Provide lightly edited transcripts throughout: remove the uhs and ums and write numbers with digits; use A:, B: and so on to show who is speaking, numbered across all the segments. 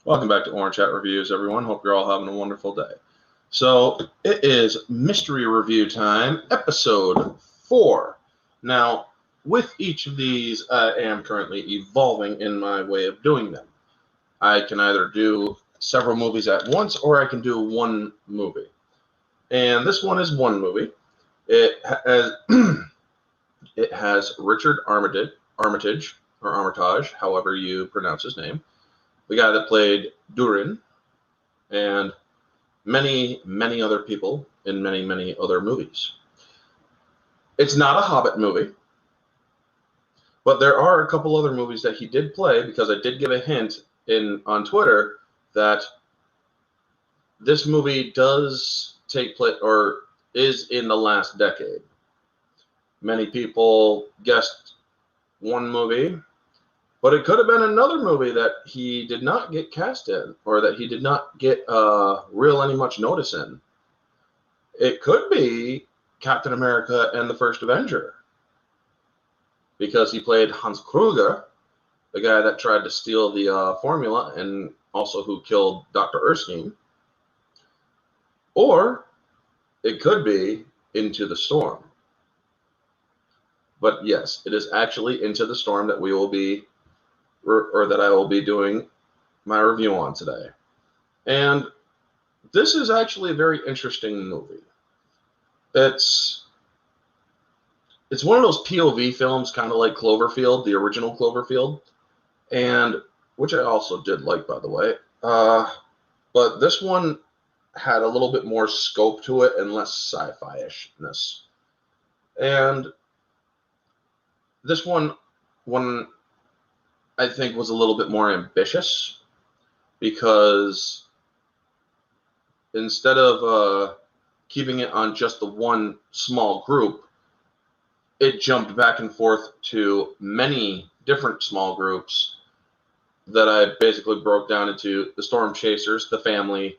A: Welcome back to Orange Hat Reviews, everyone. Hope you're all having a wonderful day. So, it is mystery review time, episode 4. Now, with each of these, I am currently evolving in my way of doing them. I can either do several movies at once, or I can do one movie. And this one is one movie. It has, it has Richard Armitage, or Armitage, however you pronounce his name. The guy that played Durin, and many, many other people in many, many other movies. It's not a Hobbit movie, but there are a couple other movies that he did play, because I did give a hint on Twitter that this movie does take place, or is in the last decade. Many people guessed one movie, but it could have been another movie that he did not get cast in, or that he did not get any much notice in. It could be Captain America and the First Avenger, because he played Hans Kruger, the guy that tried to steal the formula and also who killed Dr. Erskine. Or it could be Into the Storm. But yes, it is actually Into the Storm that we will be that I will be doing my review on today. And this is actually a very interesting movie. It's one of those POV films, kind of like Cloverfield, the original Cloverfield, and which I also did like, by the way. But this one had a little bit more scope to it and less sci-fi-ishness. And this one I think was a little bit more ambitious, because instead of keeping it on just the one small group, it jumped back and forth to many different small groups that I basically broke down into the Storm Chasers, the family,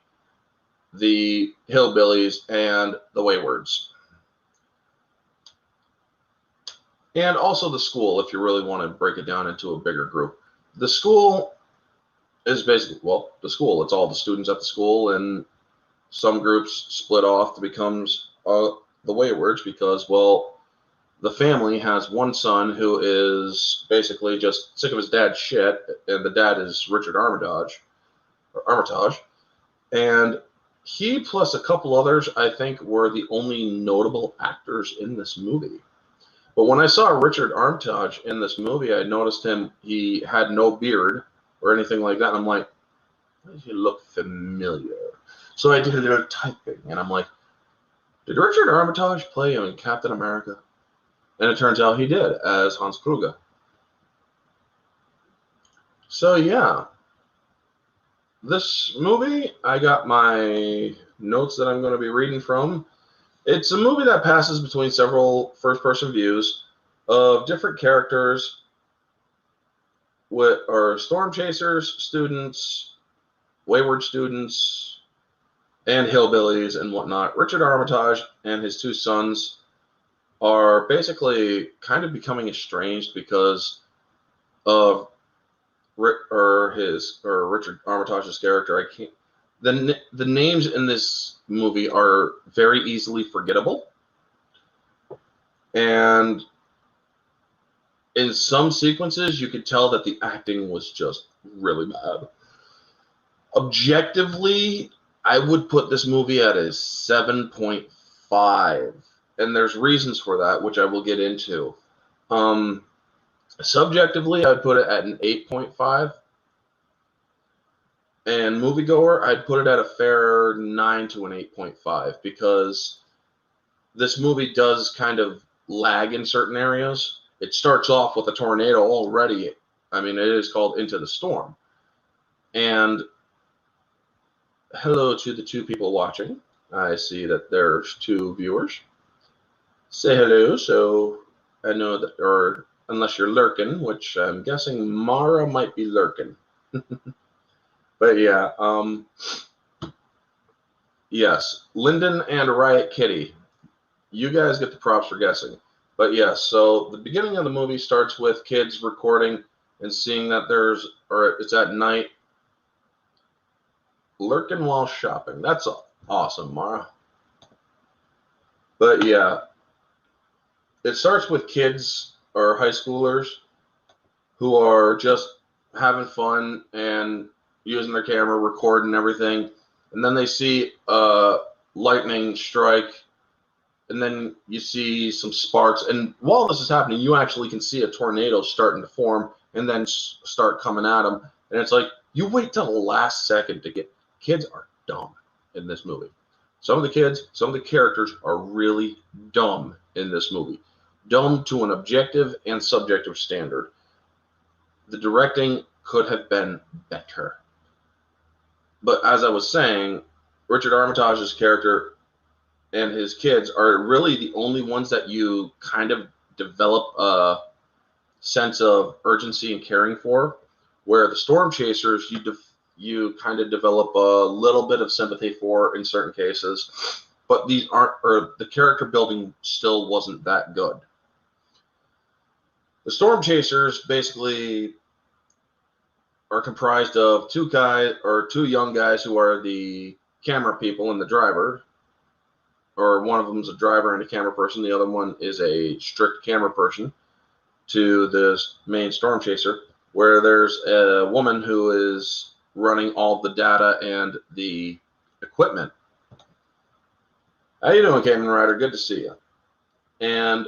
A: the Hillbillies, and the Waywards. And also the school, if you really want to break it down into a bigger group. The school is basically, the school. It's all the students at the school, and some groups split off to becomes the Waywards, because, the family has one son who is basically just sick of his dad's shit, and the dad is Richard Armitage. And he plus a couple others, I think, were the only notable actors in this movie. But when I saw Richard Armitage in this movie, I noticed he had no beard or anything like that. And I'm like, why does he look familiar? So I did a little typing, and I'm like, did Richard Armitage play in Captain America? And it turns out he did, as Hans Kruger. So yeah, this movie, I got my notes that I'm going to be reading from. It's a movie that passes between several first-person views of different characters, or Storm Chasers, students, Wayward students, and hillbillies and whatnot. Richard Armitage and his two sons are basically kind of becoming estranged because of Richard Armitage's character. The names in this movie are very easily forgettable, and in some sequences you could tell that the acting was just really bad. Objectively, I would put this movie at a 7.5, and there's reasons for that, which I will get into. Subjectively, I'd put it at an 8.5. And moviegoer, I'd put it at a fair 9 to an 8.5, because this movie does kind of lag in certain areas. It starts off with a tornado already. I mean, it is called Into the Storm. And hello to the two people watching. I see that there's 2 viewers. Say hello, so I know that, or unless you're lurking, which I'm guessing Mara might be lurking. But yeah, yes, Lyndon and Riot Kitty, you guys get the props for guessing. But yes, so the beginning of the movie starts with kids recording and seeing that it's at night, Lurking while shopping. That's awesome, Mara. But yeah, it starts with kids or high schoolers who are just having fun and using their camera, recording everything. And then they see a lightning strike, and then you see some sparks. And while this is happening, you actually can see a tornado starting to form and then start coming at them. And it's like, you wait till the last second to get. Kids are dumb in this movie. Some of the kids, some of the characters are really dumb in this movie. Dumb to an objective and subjective standard. The directing could have been better. But as I was saying, Richard Armitage's character and his kids are really the only ones that you kind of develop a sense of urgency and caring for, where the storm chasers you kind of develop a little bit of sympathy for in certain cases, but these aren't, or the character building still wasn't that good. The storm chasers basically are comprised of two young guys who are the camera people and the driver, or one of them is a driver and a camera person. The other one is a strict camera person to the main storm chaser, where there's a woman who is running all the data and the equipment. How you doing, Kamen Rider? Good to see you. And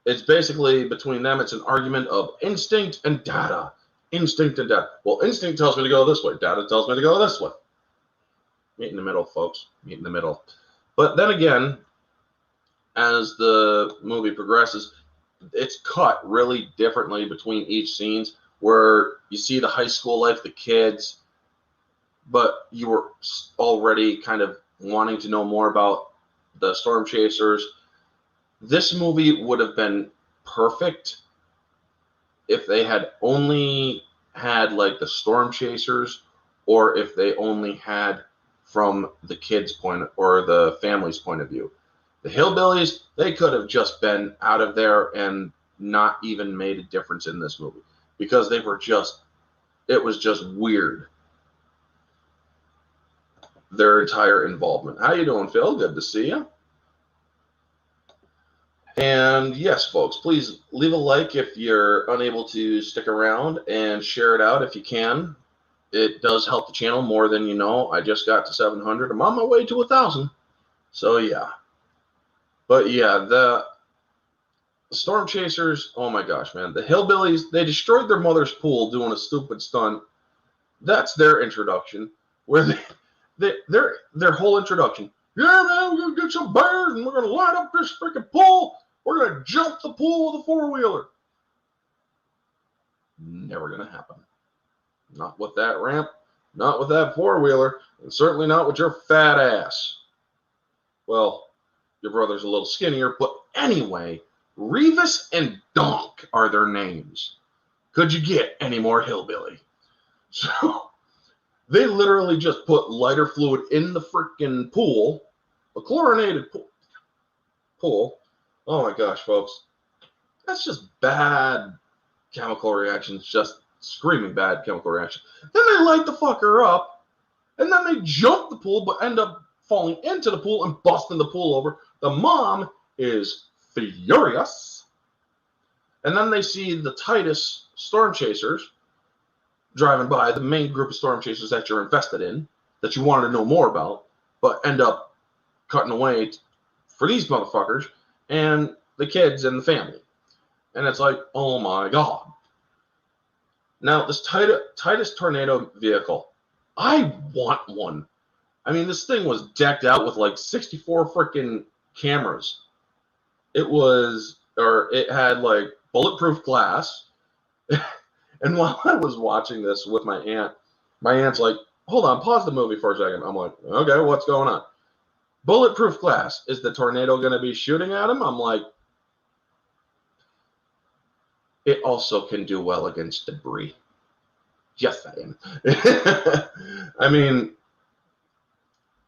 A: it's basically between them, it's an argument of instinct and data. Instinct and data. Well, instinct tells me to go this way. Data tells me to go this way. Meet in the middle, folks. Meet in the middle. But then again, as the movie progresses, it's cut really differently between each scenes, where you see the high school life, the kids, but you were already kind of wanting to know more about the storm chasers. This movie would have been perfect if they had only had like the storm chasers, or if they only had from the kids' point or the family's point of view. The hillbillies, they could have just been out of there and not even made a difference in this movie, because they were just, it was just weird, their entire involvement. How you doing, Phil? Good to see you. And yes, folks, please leave a like if you're unable to stick around, and share it out if you can. It does help the channel more than you know. I just got to 700. I'm on my way to 1,000. So yeah. But yeah, the storm chasers, oh my gosh, man. The hillbillies, they destroyed their mother's pool doing a stupid stunt. That's their introduction, where their whole introduction. Yeah, man, we're going to get some bears and we're going to light up this freaking pool. We're going to jump the pool with a four-wheeler. Never going to happen. Not with that ramp, not with that four-wheeler, and certainly not with your fat ass. Well, your brother's a little skinnier, but anyway, Revis and Donk are their names. Could you get any more hillbilly? So they literally just put lighter fluid in the freaking pool, a chlorinated pool. Oh my gosh, folks. That's just bad chemical reactions, just screaming bad chemical reaction. Then they light the fucker up, and then they jump the pool, but end up falling into the pool and busting the pool over. The mom is furious. And then they see the Titus storm chasers driving by, the main group of storm chasers that you're invested in, that you wanted to know more about, but end up cutting away for these motherfuckers and the kids and the family. And it's like, oh my God. Now, this Titus tornado vehicle, I want one. I mean, this thing was decked out with like 64 freaking cameras. It had like bulletproof glass. And while I was watching this with my aunt's like, hold on, pause the movie for a second. I'm like, okay, what's going on? Bulletproof glass. Is the tornado going to be shooting at him? I'm like, it also can do well against debris. Just saying. I mean,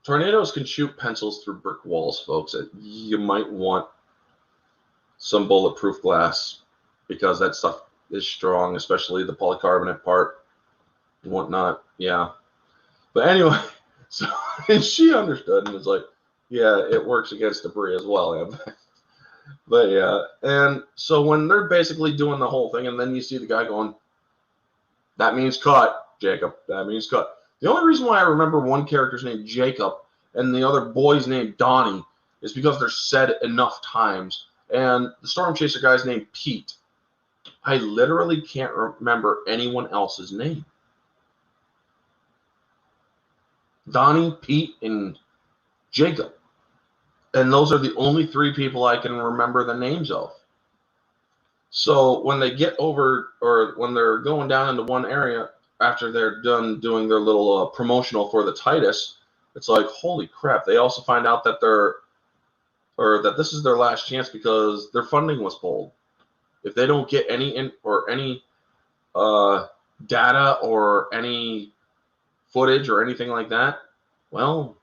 A: tornadoes can shoot pencils through brick walls, folks. You might want some bulletproof glass, because that stuff is strong, especially the polycarbonate part and whatnot. Yeah. But anyway, so and she understood and was like, yeah, it works against debris as well. But yeah, and so when they're basically doing the whole thing, and then you see the guy going, that means cut, Jacob. That means cut. The only reason why I remember one character's name Jacob and the other boy's name Donnie is because they're said enough times. And the Storm Chaser guy's named Pete. I literally can't remember anyone else's name. Donnie, Pete, and Jacob. And those are the only three people I can remember the names of. So when they get over, or when they're going down into one area after they're done doing their little promotional for the Titus, it's like, holy crap. They also find out that that this is their last chance because their funding was pulled. If they don't get any data or any footage or anything like that, well,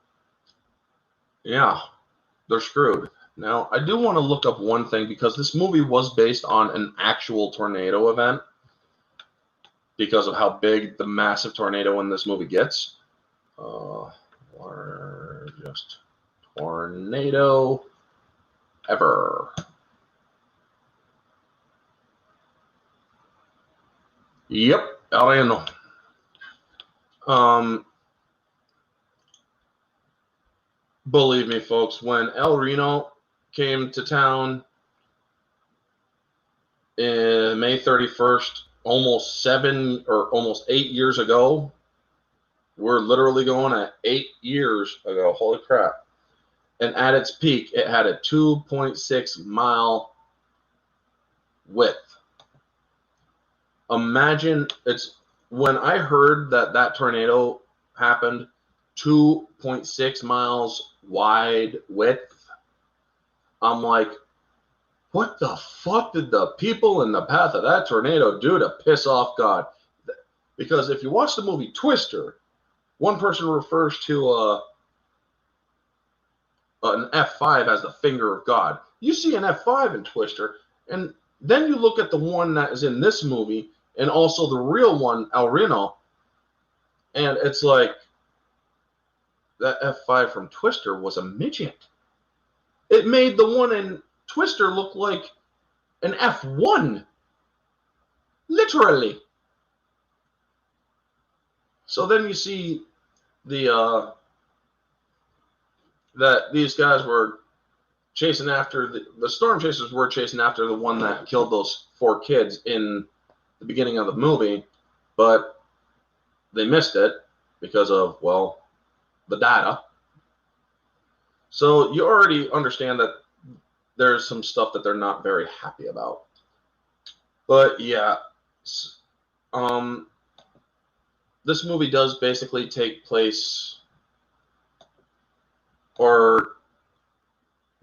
A: yeah, they're screwed. Now, I do want to look up one thing because this movie was based on an actual tornado event because of how big the massive tornado in this movie gets. Largest tornado ever. Yep, El Reno. Believe me, folks, when El Reno came to town in May 31st, almost 8 years ago, we're literally going at 8 years ago. Holy crap. And at its peak, it had a 2.6 mile width. Imagine, when I heard that tornado happened, 2.6 miles wide width, I'm like, what the fuck did the people in the path of that tornado do to piss off God? Because if you watch the movie Twister, one person refers to an F5 as the finger of God. You see an F5 in Twister, and then you look at the one that is in this movie, and also the real one, El Reno, and it's like, that F5 from Twister was a midget. It made the one in Twister look like an F1. Literally. So then you see that these guys were chasing after, the Storm Chasers were chasing after the one that killed those 4 kids in the beginning of the movie, but they missed it because of, well, the data. So you already understand that there's some stuff that they're not very happy about. But yeah, this movie does basically take place, or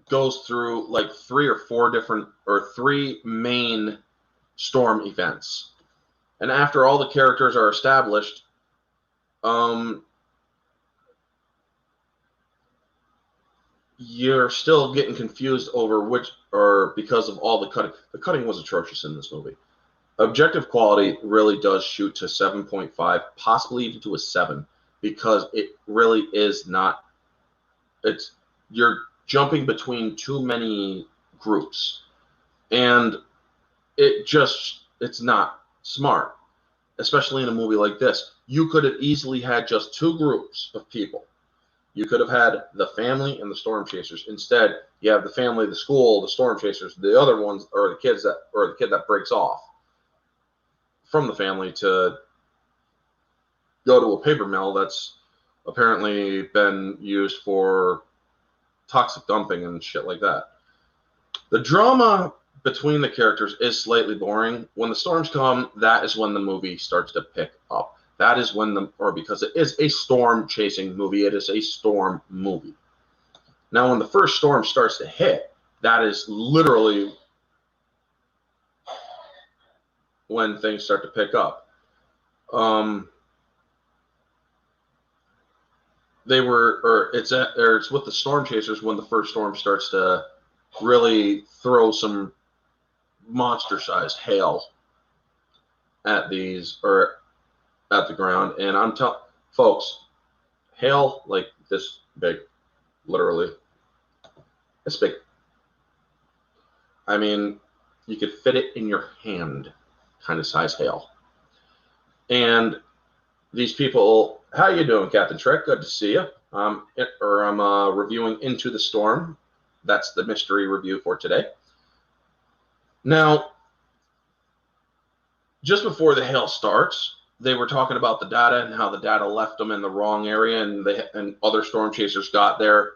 A: goes through like 3 or 4 different, or 3 main storm events. And after all the characters are established, you're still getting confused over which, or because of all the cutting. The cutting was atrocious in this movie. Objective quality really does shoot to 7.5, possibly even to a 7, because it really is not, you're jumping between too many groups, and it's not smart, especially in a movie like this. You could have easily had just 2 groups of people. You could have had the family and the Storm Chasers. Instead, you have the family, the school, the Storm Chasers, the other ones, or the kid that breaks off from the family to go to a paper mill that's apparently been used for toxic dumping and shit like that. The drama between the characters is slightly boring. When the storms come, that is when the movie starts to pick up. That is when because it is a storm chasing movie, it is a storm movie. Now, when the first storm starts to hit, that is literally when things start to pick up. It's with the Storm Chasers when the first storm starts to really throw some monster-sized hail at the ground. And folks, hail like this big, literally. This big. I mean, you could fit it in your hand, kind of size hail. And these people, how you doing, Captain Trek? Good to see you. I'm reviewing Into the Storm. That's the mystery review for today. Now, just before the hail starts, they were talking about the data and how the data left them in the wrong area, and other storm chasers got there,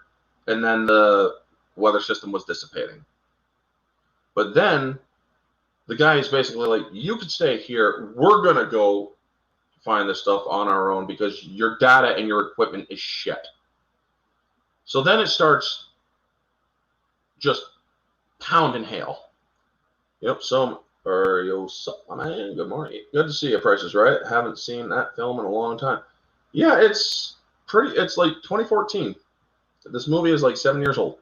A: and then the weather system was dissipating. But then the guy is basically like, you could stay here. We're going to go find this stuff on our own because your data and your equipment is shit. So then it starts just pounding hail. Yep, so man, good morning. Good to see you, Price is Right. Haven't seen that film in a long time. Yeah, it's like 2014. This movie is like 7 years old.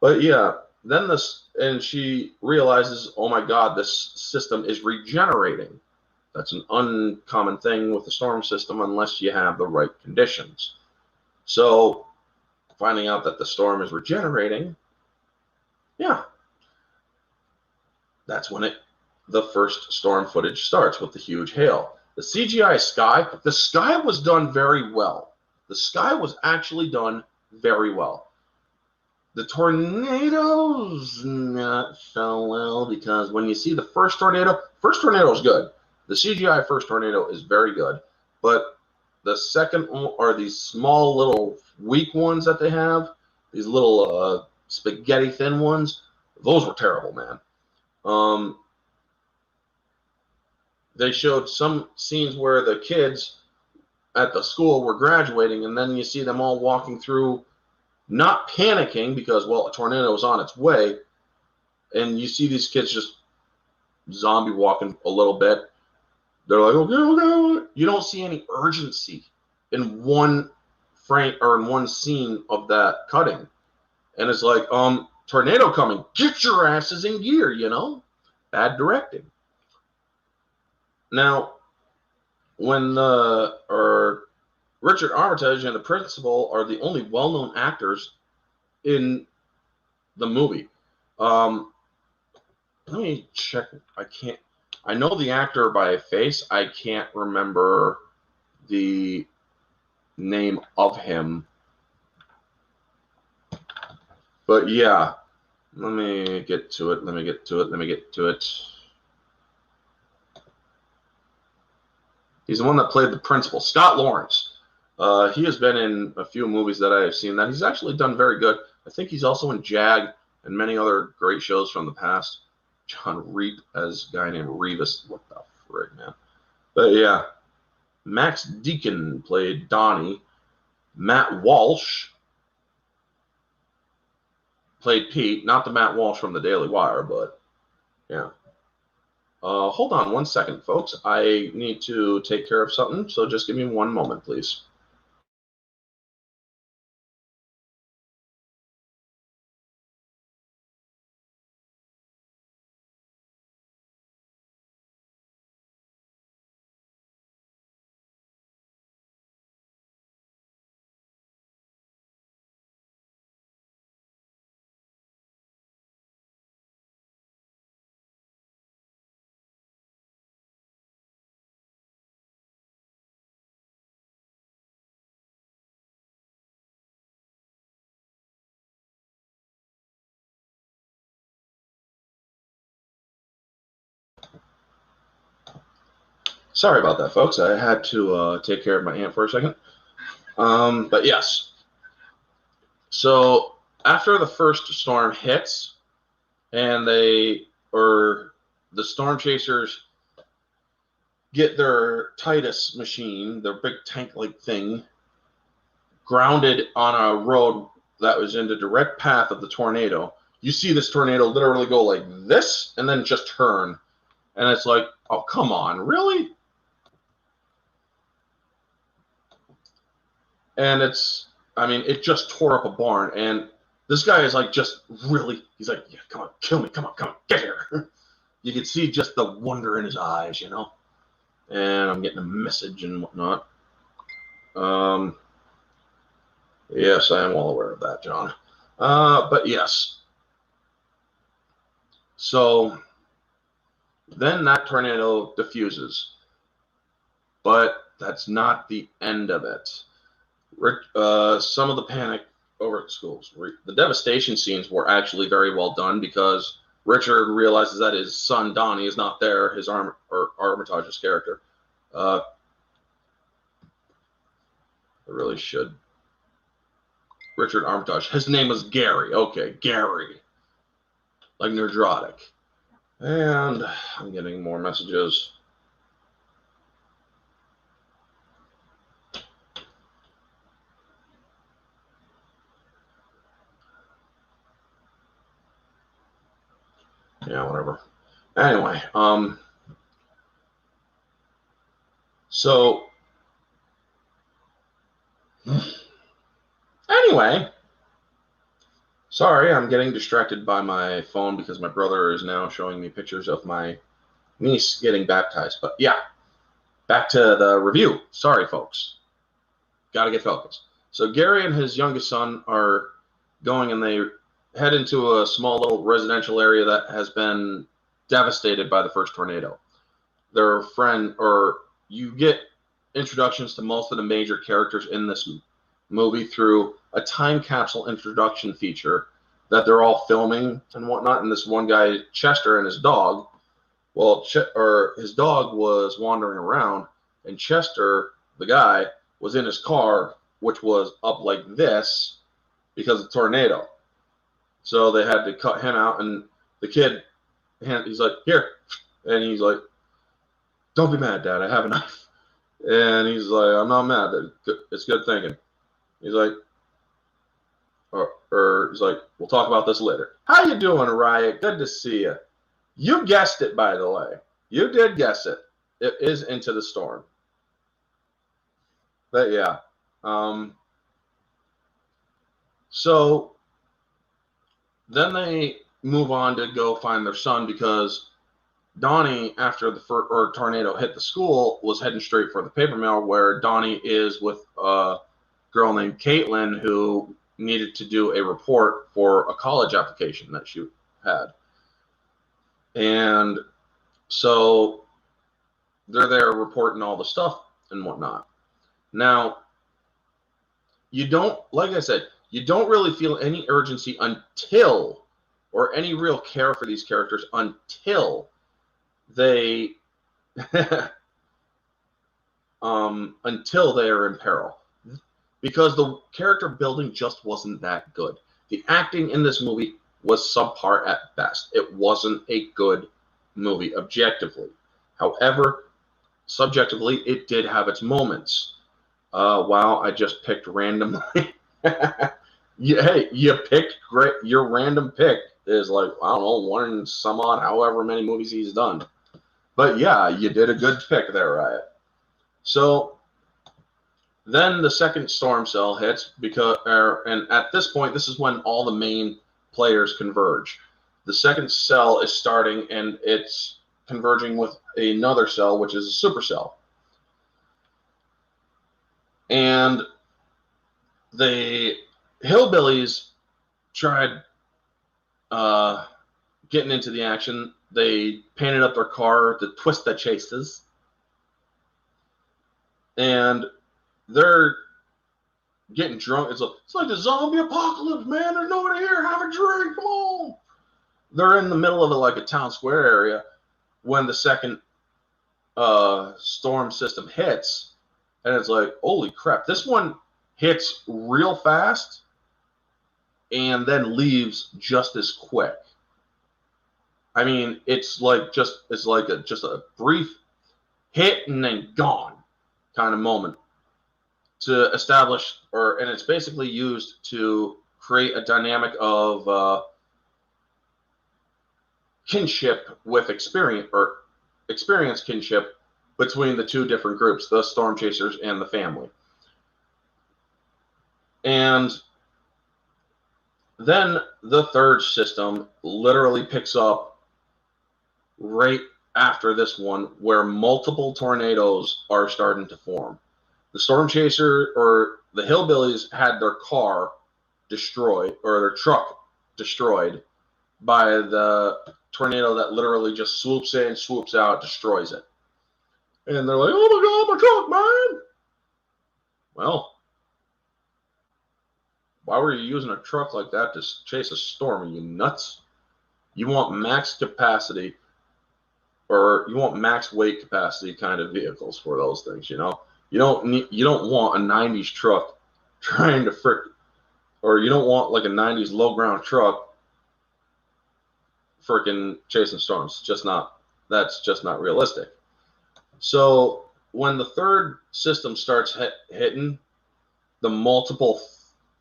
A: But yeah, then and she realizes, oh my God, this system is regenerating. That's an uncommon thing with the storm system unless you have the right conditions. So finding out that the storm is regenerating, yeah, that's when the first storm footage starts with the huge hail. The CGI sky, the sky was done very well. The sky was actually done very well. The tornadoes, not so well, because when you see the first tornado is good. The CGI first tornado is very good. But the second are these small little weak ones that they have, these little spaghetti thin ones. Those were terrible, man. They showed some scenes where the kids at the school were graduating, and then you see them all walking through, not panicking because, well, a tornado is on its way, and you see these kids just zombie walking a little bit. They're like, okay. You don't see any urgency in one frame or in one scene of that cutting. And it's like, tornado coming. Get your asses in gear, Bad directing. Now, when Richard Armitage and the principal are the only well-known actors in the movie. Let me check. I know the actor by face. I can't remember the name of him. But yeah, let me get to it. He's the one that played the principal, Scott Lawrence. He has been in a few movies that I have seen that he's actually done very good. I think he's also in JAG and many other great shows from the past. John Reap as a guy named Revis. What the frick, man? But yeah, Max Deacon played Donnie. Matt Walsh played Pete. Not the Matt Walsh from the Daily Wire, but yeah. Hold on 1 second, folks. I need to take care of something, so just give me 1 moment, please. Sorry about that, folks. I had to take care of my aunt for a second. But yes. So after the first storm hits, and the storm chasers get their Titus machine, their big tank-like thing, grounded on a road that was in the direct path of the tornado. You see this tornado literally go like this and then just turn. And it's like, oh, come on, really? And it just tore up a barn. And this guy is like, he's like, yeah, come on, kill me, come on, get here. You can see just the wonder in his eyes, And I'm getting a message and whatnot. Yes, I am well aware of that, John. But yes. So then that tornado diffuses. But that's not the end of it. Some of the panic over at schools. The devastation scenes were actually very well done because Richard realizes that his son Donnie is not there. His Armitage's character. I really should. Richard Armitage. His name was Gary. Okay, Gary. Like Nerdrotic. And I'm getting more messages. Yeah, whatever. Anyway, so anyway, sorry, I'm getting distracted by my phone because my brother is now showing me pictures of my niece getting baptized. But yeah, back to the review. Sorry, folks. Gotta get focused. So Gary and his youngest son are going and they head into a small little residential area that has been devastated by the first tornado. Their friend, or you get introductions to most of the major characters in this movie through a time capsule introduction feature that they're all filming and whatnot. And this one guy, Chester, and his dog, well, his dog was wandering around, and Chester, the guy, was in his car, which was up like this because of the tornado. So they had to cut him out, and the kid, he's like, here. And he's like, don't be mad, Dad, I have a knife. And he's like, I'm not mad. It's good thinking. He's like, or he's like, we'll talk about this later. How you doing, Riot? Good to see you. You guessed it, by the way. You did guess it. It is Into the Storm. But yeah. So then they move on to go find their son because Donnie, after the tornado hit the school, was heading straight for the paper mill where Donnie is with a girl named Caitlin who needed to do a report for a college application that she had. And so they're there reporting all the stuff and whatnot. Now, you don't, like I said, you don't really feel any urgency until, or any real care for these characters until they, until they are in peril. Because the character building just wasn't that good. The acting in this movie was subpar at best. It wasn't a good movie objectively. However, subjectively, it did have its moments. Wow, I just picked randomly. Hey, you picked great. Your random pick is like, I don't know, one in some odd, however many movies he's done. But yeah, you did a good pick there, Riot. So then the second storm cell hits and at this point, this is when all the main players converge. The second cell is starting, and it's converging with another cell, which is a supercell. And the hillbillies tried getting into the action. They painted up their car the Twist That Chases. And they're getting drunk. It's like the zombie apocalypse, man. There's nobody here. Have a drink. Come on. They're in the middle of a town square area when the second storm system hits. And it's like, holy crap. This one hits real fast and then leaves just as quick. I mean, it's like just a brief hit and then gone kind of moment to establish, and it's basically used to create a dynamic of kinship with experience kinship between the two different groups, the Storm Chasers and the family. And then the third system literally picks up right after this one, where multiple tornadoes are starting to form. the Storm Chaser or the Hillbillies had their car destroyed, or their truck destroyed by the tornado that literally just swoops in, swoops out, destroys it. And they're like, oh my God, my truck, man. Well, why were you using a truck like that to chase a storm? Are you nuts? You want max capacity, or you want max weight capacity kind of vehicles for those things, you know? You don't want a 90s truck trying to or you don't want like a 90s low ground truck freaking chasing storms. That's just not realistic. So when the third system starts hitting the multiple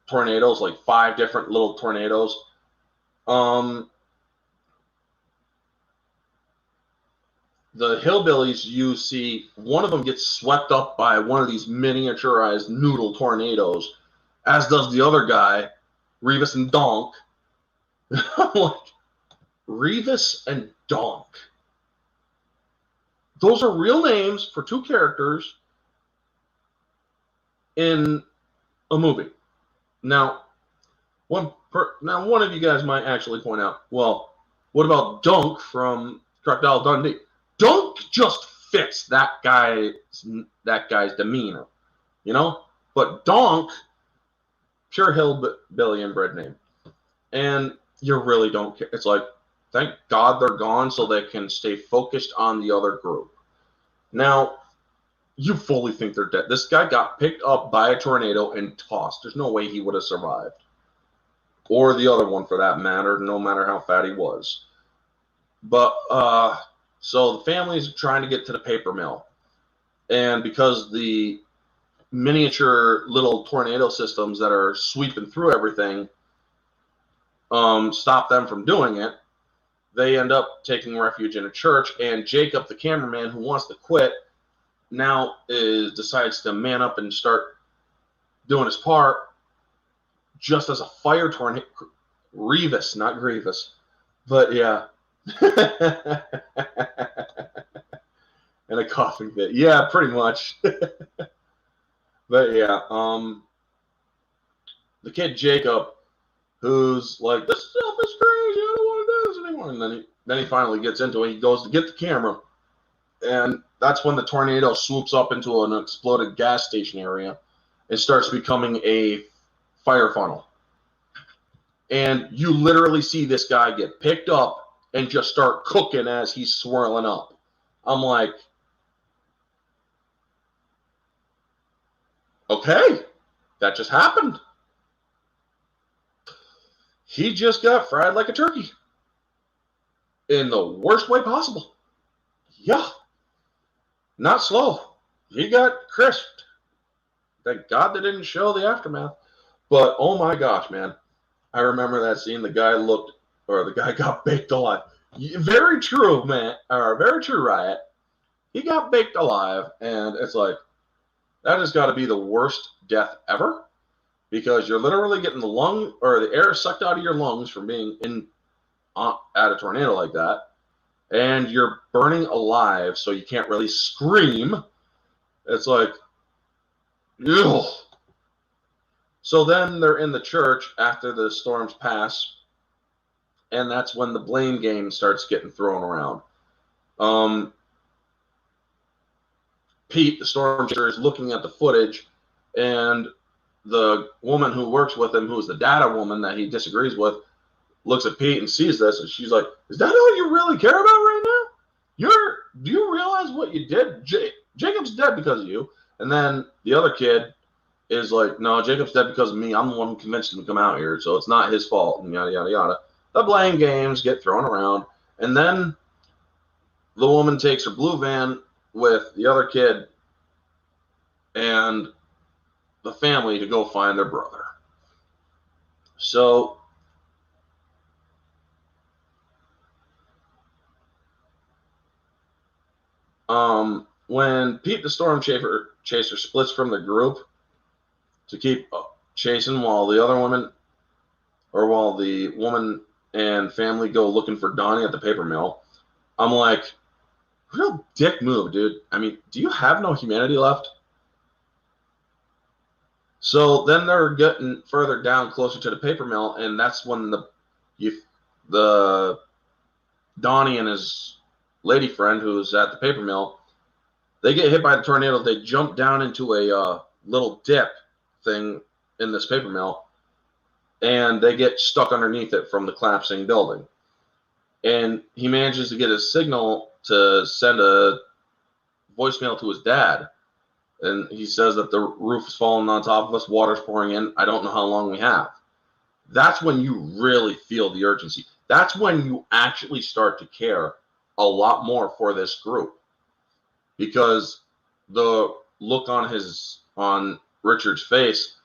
A: tornadoes, like 5 different little tornadoes, the Hillbillies, you see one of them gets swept up by one of these miniaturized noodle tornadoes, as does the other guy, Revis and Donk. I'm like, Revis and Donk. Those are real names for 2 characters in a movie. Now, one of you guys might actually point out, well, what about Dunk from Crocodile Dundee? Dunk just fits that guy's demeanor, you know? But Donk, pure hillbilly inbred name. And you really don't care. It's like, thank God they're gone so they can stay focused on the other group. Now, you fully think they're dead. This guy got picked up by a tornado and tossed. There's no way he would have survived. Or the other one, for that matter, no matter how fat he was. But, so the family's trying to get to the paper mill. And because the miniature little tornado systems that are sweeping through everything stop them from doing it, they end up taking refuge in a church. And Jacob, the cameraman who wants to quit, now decides to man up and start doing his part, just as a fire tornado. Revis, not Grievous. But yeah. And a coughing fit. Yeah, pretty much. But yeah, the kid Jacob, who's like, this stuff is crazy, I don't want to do this anymore. And then he finally gets into it. He goes to get the camera, and that's when the tornado swoops up into an exploded gas station area and starts becoming a fire funnel. And you literally see this guy get picked up and just start cooking as he's swirling up. I'm like, okay, that just happened. He just got fried like a turkey. In the worst way possible. Yeah. Not slow. He got crisped. Thank God they didn't show the aftermath. But, oh my gosh, man. I remember that scene. The guy got baked alive. Very true, man. Or very true, Riot. He got baked alive, and it's like, that has got to be the worst death ever, because you're literally getting the air sucked out of your lungs from being at a tornado like that, and you're burning alive, so you can't really scream. It's like, ugh. So then they're in the church after the storms pass, and that's when the blame game starts getting thrown around. Pete, the storm chaser, is looking at the footage, and the woman who works with him, who's the data woman that he disagrees with, looks at Pete and sees this, and she's like, is that all you really care about right now? Do you realize what you did? Jacob's dead because of you. And then the other kid is like, no, Jacob's dead because of me. I'm the one who convinced him to come out here, so it's not his fault, and yada, yada, yada. The blame games get thrown around, and then the woman takes her blue van with the other kid and the family to go find their brother. So when Pete the Storm Chaser splits from the group to keep chasing while the woman and family go looking for Donnie at the paper mill, I'm like, real dick move, dude. I mean, do you have no humanity left? So then they're getting further down, closer to the paper mill, and that's when the Donnie and his lady friend who's at the paper mill, they get hit by the tornado. They jump down into a little dip thing in this paper mill, and they get stuck underneath it from the collapsing building. And he manages to get a signal to send a voicemail to his dad. And he says that the roof is falling on top of us, water's pouring in. I don't know how long we have. That's when you really feel the urgency. That's when you actually start to care a lot more for this group. Because the look on Richard's face,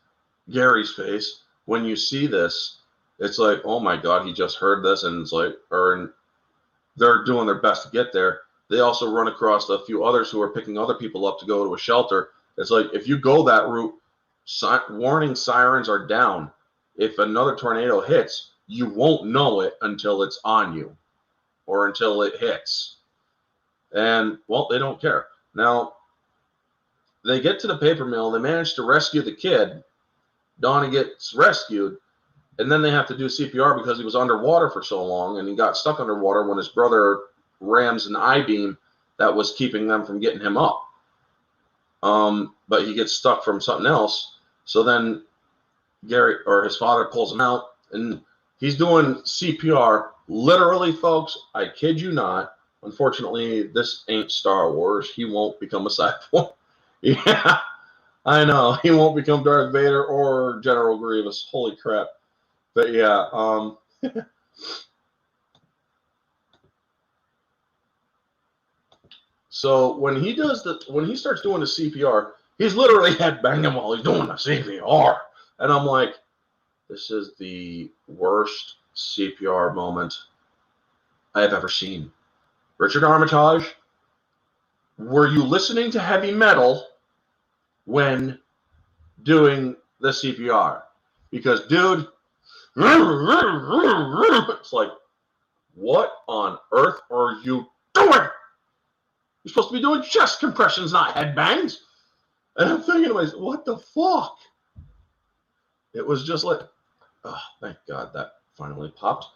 A: Gary's face, when you see this, it's like, oh my God, he just heard this, and it's like, they're doing their best to get there. They also run across a few others who are picking other people up to go to a shelter. It's like, if you go that route, warning sirens are down. If another tornado hits, you won't know it until it's on you or until it hits. And, well, they don't care. Now, they get to the paper mill. They manage to rescue the kid. Donnie gets rescued. And then they have to do CPR because he was underwater for so long, and he got stuck underwater when his brother rams an I-beam that was keeping them from getting him up. But he gets stuck from something else. So then Gary, or his father, pulls him out, and he's doing CPR. Literally, folks, I kid you not. Unfortunately, this ain't Star Wars. He won't become a Cyborg. Yeah, I know. He won't become Darth Vader or General Grievous. Holy crap. But yeah, so when he starts doing the CPR, he's literally headbanging while he's doing the CPR. And I'm like, this is the worst CPR moment I have ever seen. Richard Armitage, were you listening to heavy metal when doing the CPR? Because, dude, it's like, what on earth are you doing? You're supposed to be doing chest compressions, not headbangs. And I'm thinking to myself, what the fuck? It was just like, oh, thank God that finally popped.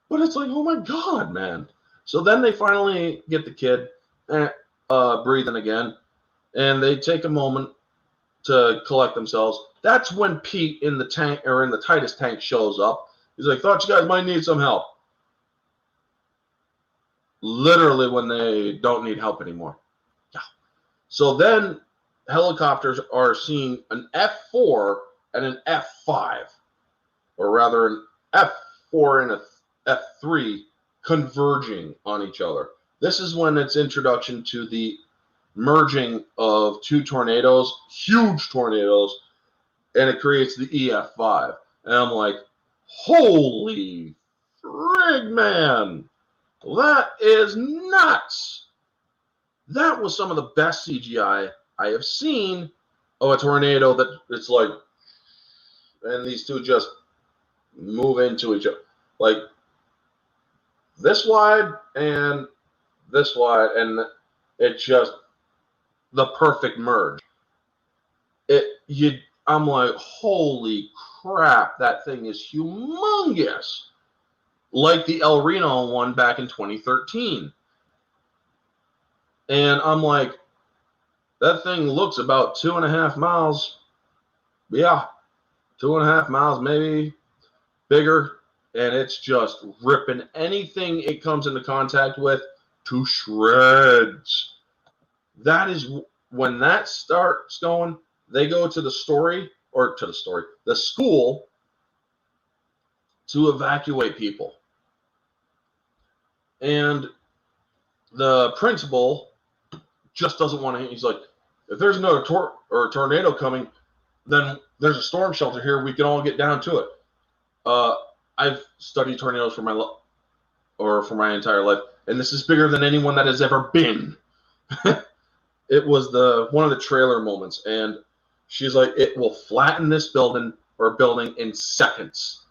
A: But it's like, oh my God, man. So then they finally get the kid breathing again, and they take a moment to collect themselves. That's when Pete in the tank, or in the Titus tank, shows up. He's like, thought you guys might need some help. Literally when they don't need help anymore. Yeah. So then helicopters are seeing an F4 and an F5, or rather an F4 and a F3 converging on each other. This is when it's introduction to the merging of two tornadoes, huge tornadoes, and it creates the EF5. And I'm like, holy frig, man. That is nuts. That was some of the best CGI I have seen of a tornado that it's like, and these two just move into each other. Like, this wide and this wide, and it's just the perfect merge. I'm like, holy crap, that thing is humongous. Like the El Reno one back in 2013. And I'm like, that thing looks about 2.5 miles. Yeah, 2.5 miles, maybe bigger. And it's just ripping anything it comes into contact with to shreds. That is when that starts going. They go to the school to evacuate people. And the principal just doesn't want to. He's like, if there's another tornado coming, then there's a storm shelter here. We can all get down to it. I've studied tornadoes for my entire life, and this is bigger than anyone that has ever been. It was one of the trailer moments, and she's like, it will flatten this building in seconds.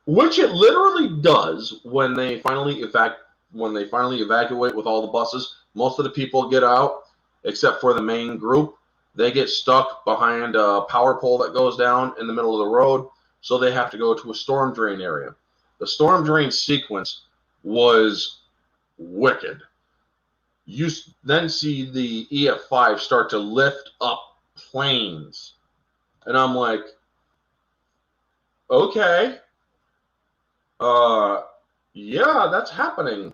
A: Which it literally does when they finally evacuate with all the buses. Most of the people get out, except for the main group. they get stuck behind a power pole that goes down in the middle of the road, so they have to go to a storm drain area. The storm drain sequence was wicked. You then see the EF5 start to lift up planes. And I'm like, okay. Yeah, that's happening.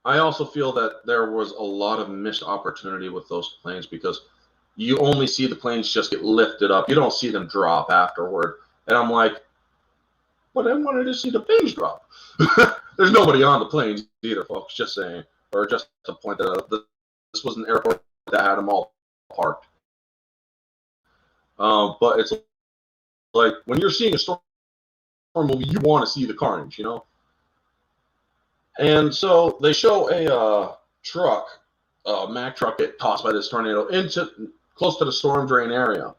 A: I also feel that there was a lot of missed opportunity with those planes because you only see the planes just get lifted up. You don't see them drop afterward. And I'm like, but I wanted to see the planes drop. There's nobody on the planes either, folks. Just saying. Or just to point that out. This was an airport that had them all parked. But it's like when you're seeing a storm movie, you want to see the carnage, you know? And so they show a truck, a Mack truck, get tossed by this tornado into close to the storm drain area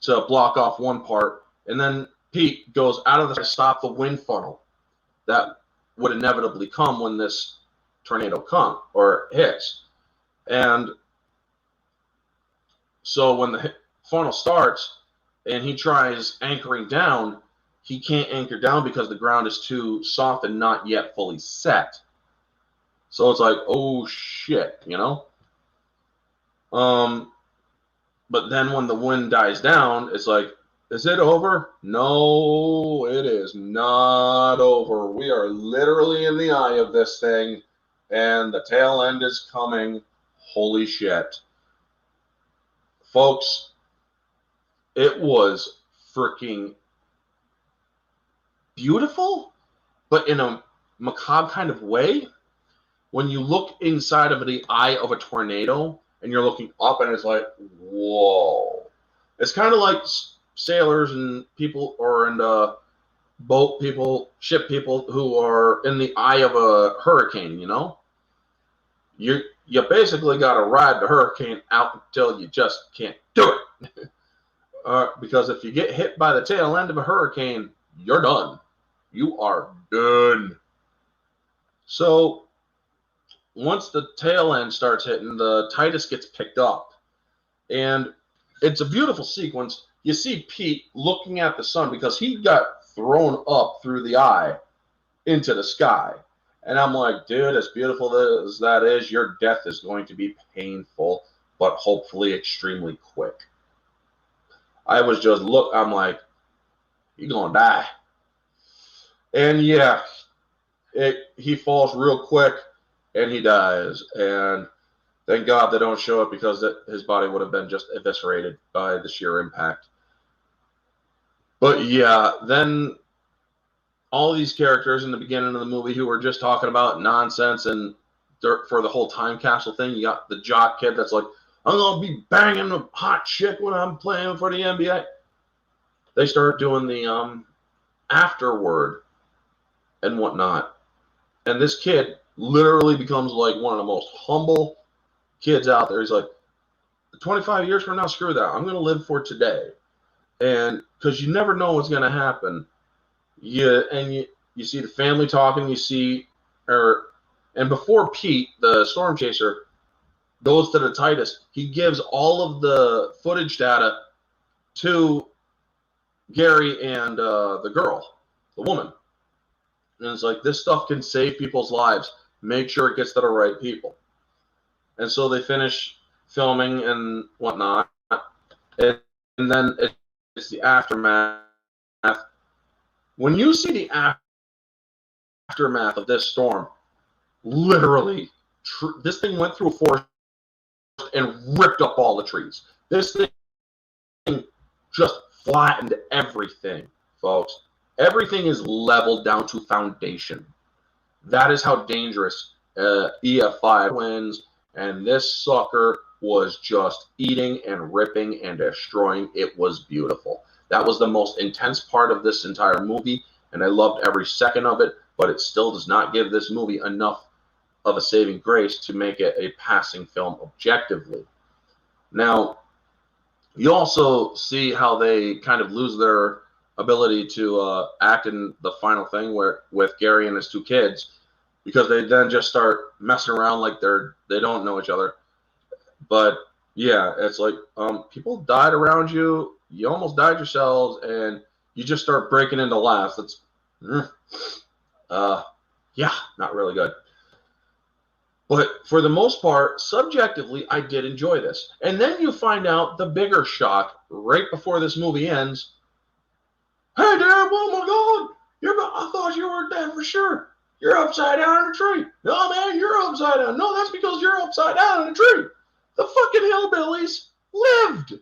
A: to block off one part. And then Pete goes out of the to stop the wind funnel that would inevitably come when this tornado comes or hits. And so when the funnel starts and he tries anchoring down, he can't anchor down because the ground is too soft and not yet fully set. So it's like, oh shit, you know? But then when the wind dies down, it's like, is it over? No, it is not over. We are literally in the eye of this thing, and the tail end is coming. Holy shit. Folks, it was freaking beautiful, but in a macabre kind of way. When you look inside of the eye of a tornado and you're looking up and it's like, whoa. It's kind of like sailors and people or boat people, ship people who are in the eye of a hurricane, you know? You basically got to ride the hurricane out until you just can't do it. Because if you get hit by the tail end of a hurricane, you're done. You are done. So once the tail end starts hitting, the Titus gets picked up. And it's a beautiful sequence. You see Pete looking at the sun because he got thrown up through the eye into the sky. And I'm like, dude, as beautiful as that is, your death is going to be painful, but hopefully extremely quick. I was just I'm like, you're going to die. And yeah, he falls real quick and he dies. And thank God they don't show it because his body would have been just eviscerated by the sheer impact. But yeah, then all these characters in the beginning of the movie who were just talking about nonsense and for the whole time capsule thing, you got the jock kid that's like, I'm going to be banging a hot chick when I'm playing for the NBA. They start doing the afterward and whatnot. And this kid literally becomes like one of the most humble kids out there. He's like, 25 years from now, screw that. I'm going to live for today. And because you never know what's going to happen. You see the family talking, and before Pete, the storm chaser, goes to the Titus, he gives all of the footage data to Gary and the girl, the woman. And it's like, this stuff can save people's lives. Make sure it gets to the right people. And so they finish filming and whatnot. And then it's the aftermath. When you see the aftermath of this storm, literally, this thing went through a forest and ripped up all the trees. This thing just flattened everything, folks. Everything is leveled down to foundation. That is how dangerous EF5 wins, and this sucker was just eating and ripping and destroying. It was beautiful. That was the most intense part of this entire movie, and I loved every second of it, but it still does not give this movie enough of a saving grace to make it a passing film objectively. Now, you also see how they kind of lose their ability to act in the final thing with Gary and his two kids, because they then just start messing around like they don't know each other. But Yeah, it's like people died around you, you almost died yourselves, and you just start breaking into laughs. That's uh yeah, not really good. But for the most part, subjectively, I did enjoy this. And then you find out the bigger shock right before this movie ends. Hey, Dad, oh my God, I thought you were dead for sure. You're upside down in a tree. No, man, you're upside down. No, that's because you're upside down in a tree. The fucking hillbillies lived.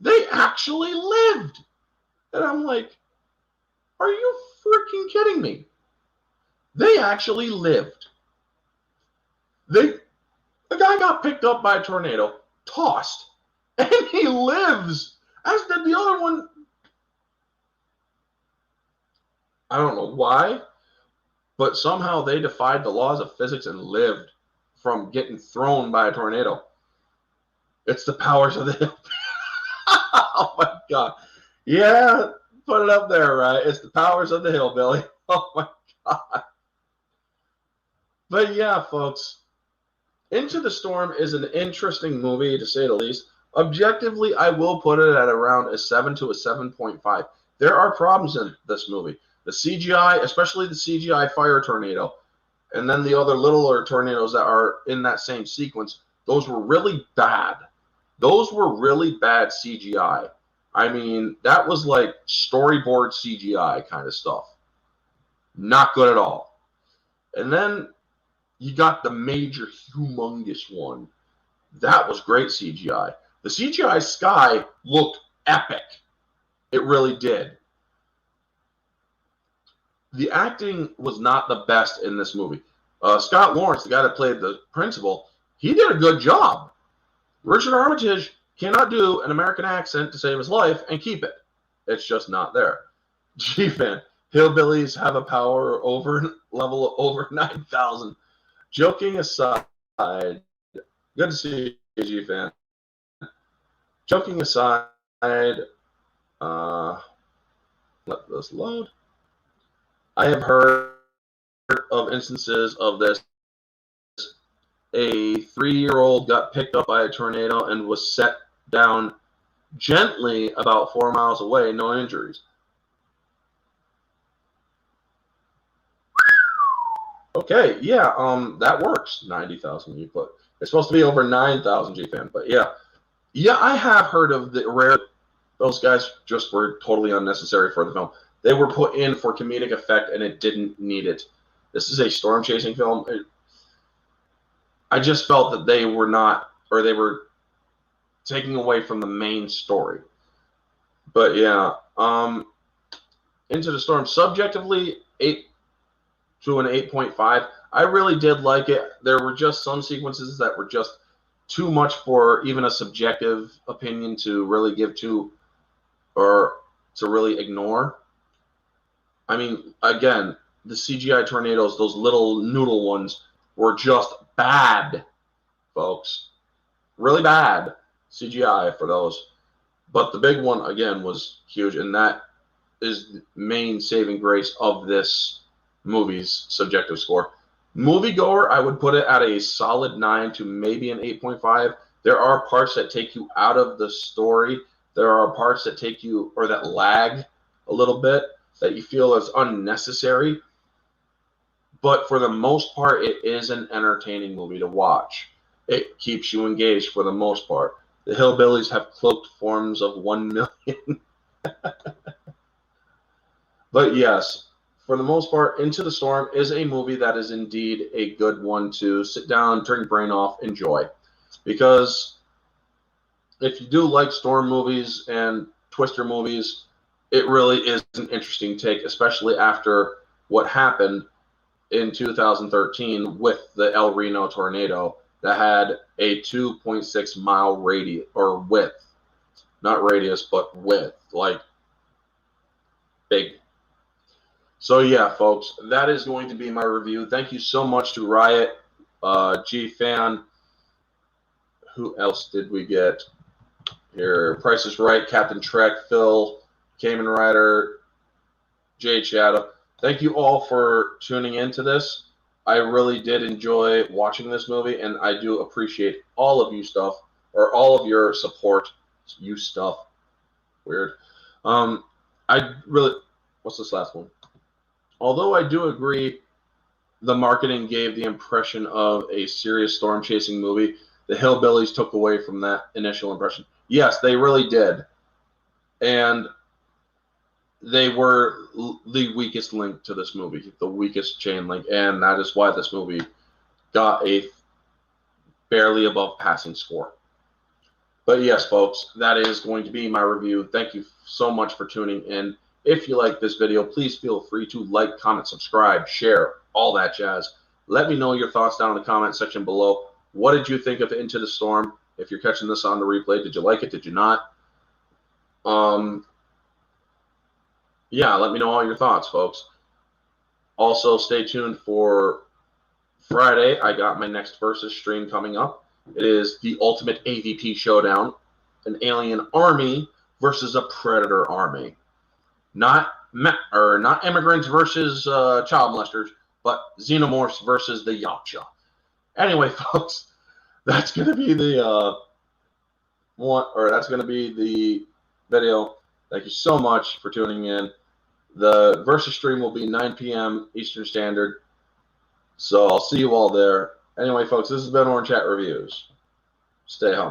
A: They actually lived. And I'm like, are you freaking kidding me? They actually lived. A guy got picked up by a tornado, tossed, and he lives. As did the other one. I don't know why, but somehow they defied the laws of physics and lived from getting thrown by a tornado. It's the powers of the hill. Oh my God. Yeah, put it up there, right? It's the powers of the hillbilly. Oh my God. But yeah, folks, Into the Storm is an interesting movie, to say the least. Objectively, I will put it at around a 7 to a 7.5. There are problems in this movie. The CGI, especially the CGI fire tornado, and then the other littler tornadoes that are in that same sequence, those were really bad. Those were really bad CGI. I mean, that was like storyboard CGI kind of stuff. Not good at all. And then you got the major, humongous one. That was great CGI. The CGI sky looked epic. It really did. The acting was not the best in this movie. Scott Lawrence, the guy that played the principal, he did a good job. Richard Armitage cannot do an American accent to save his life and keep it. It's just not there. G-Fan, hillbillies have a power over level over 9,000. Joking aside, good to see you, G-Fan. Joking aside, let this load. I have heard of instances of this. A 3-year-old got picked up by a tornado and was set down gently about 4 miles away, no injuries. Okay, yeah, that works. 90,000 you put. It's supposed to be over 9,000 G-Fan, but yeah. Yeah, I have heard of the rare. Those guys just were totally unnecessary for the film. They were put in for comedic effect, and it didn't need it. This is a storm chasing film. I just felt that they were not, or they were taking away from the main story. But yeah, Into the Storm, subjectively 8 to an 8.5. I really did like it. There were just some sequences that were just too much for even a subjective opinion to really give to, or to really ignore. I mean, again, the CGI tornadoes, those little noodle ones, were just bad, folks. Really bad CGI for those. But the big one, again, was huge, and that is the main saving grace of this movie's subjective score. Moviegoer, I would put it at a solid 9 to maybe an 8.5. There are parts that take you out of the story. There are parts that take you, or that lag a little bit, that you feel is unnecessary. But for the most part, it is an entertaining movie to watch. It keeps you engaged for the most part. The hillbillies have cloaked forms of 1 million. But yes, for the most part, Into the Storm is a movie that is indeed a good one to sit down, turn your brain off, enjoy. Because if you do like storm movies and twister movies, it really is an interesting take, especially after what happened in 2013 with the El Reno tornado that had a 2.6 mile radius, or width, not radius, but width, like big. So yeah, folks, that is going to be my review. Thank you so much to Riot, G-Fan. Who else did we get here? Price is Right, Captain Trek, Phil, Kamen Rider, Jay Shadow. Thank you all for tuning into this. I really did enjoy watching this movie, and I do appreciate all of your support. You stuff. Weird. I really. What's this last one? Although I do agree the marketing gave the impression of a serious storm chasing movie, the Hillbillies took away from that initial impression. Yes, they really did. And they were the weakest link to this movie, the weakest chain link, and that is why this movie got a barely above passing score. But yes, folks, that is going to be my review. Thank you so much for tuning in. If you like this video, please feel free to like, comment, subscribe, share, all that jazz. Let me know your thoughts down in the comment section below. What did you think of Into the Storm? If you're catching this on the replay, did you like it? Did you not? Yeah, let me know all your thoughts, folks. Also, stay tuned for Friday. I got my next Versus stream coming up. It is the Ultimate AVP Showdown, an alien army versus a predator army. Not immigrants versus child molesters, but xenomorphs versus the Yaksha. Anyway, folks, that's gonna be the that's gonna be the video. Thank you so much for tuning in. The Versus stream will be 9 p.m. Eastern Standard. So I'll see you all there. Anyway, folks, this has been Orange Hat Reviews. Stay home.